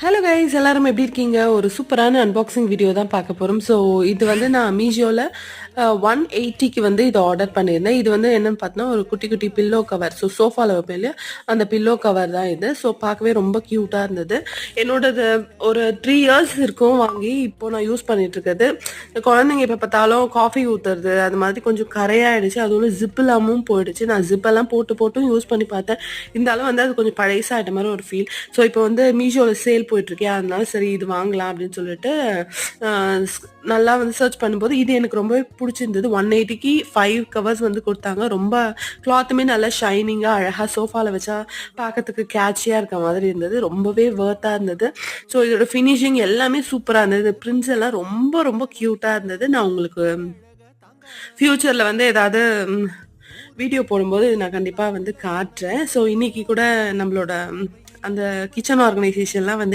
Hello guys, எல்லாரும் எப்படி இருக்கீங்க? ஒரு சூப்பரான அன்பாக்சிங் வீடியோ தான் பார்க்க போகிறோம். ஸோ இது வந்து நான் மீஷோவில் 180க்கு வந்து இது ஆர்டர் பண்ணியிருந்தேன். இது வந்து என்னன்னு பார்த்தோன்னா ஒரு குட்டி குட்டி பில்லோ கவர். ஸோ சோஃபாவில் வைப்பேன் இல்லையா, அந்த பில்லோ கவர் தான் இது. ஸோ பார்க்கவே ரொம்ப க்யூட்டாக இருந்தது. என்னோடது ஒரு 3 இயர்ஸ் இருக்கும் வாங்கி. இப்போ நான் யூஸ் பண்ணிட்டு இருக்கிறது. குழந்தைங்க எப்போ பார்த்தாலும் காஃபி ஊற்றுறது அது மாதிரி கொஞ்சம் கரையாயிடுச்சு. அதோட ஜிப்பெல்லாமும் போயிடுச்சு. நான் ஜிப்பெல்லாம் போட்டும் யூஸ் பண்ணி பார்த்தேன். இருந்தாலும் வந்து அது கொஞ்சம் பழைசாயிட்ட மாதிரி ஒரு ஃபீல். ஸோ இப்போ வந்து மீஷோவில் சேல் போயிட்டுருக்கேன், அதனால சரி இது வாங்கலாம் அப்படின்னு சொல்லிட்டு நல்லா வந்து சர்ச் பண்ணும்போது இது எனக்கு ரொம்பவே பிடிச்சிருந்தது. 180க்கு 5 கவர்ஸ் வந்து கொடுத்தாங்க. ரொம்ப கிளாத்துமே நல்லா ஷைனிங்காக அழகாக சோஃபாவில் வச்சா பார்க்கறதுக்கு கேட்சியாக இருக்க மாதிரி இருந்தது. ரொம்பவே ஒர்த்தாக இருந்தது. ஸோ இதோட ஃபினிஷிங் எல்லாமே சூப்பராக இருந்தது. பிரிண்ட்ஸ் எல்லாம் ரொம்ப ரொம்ப க்யூட்டாக இருந்தது. நான் உங்களுக்கு ஃப்யூச்சரில் வந்து ஏதாவது வீடியோ போடும்போது நான் கண்டிப்பாக வந்து காட்டுறேன். ஸோ இன்னைக்கு கூட நம்மளோட அந்த கிச்சன் ஆர்கனைசேஷன்லாம் வந்து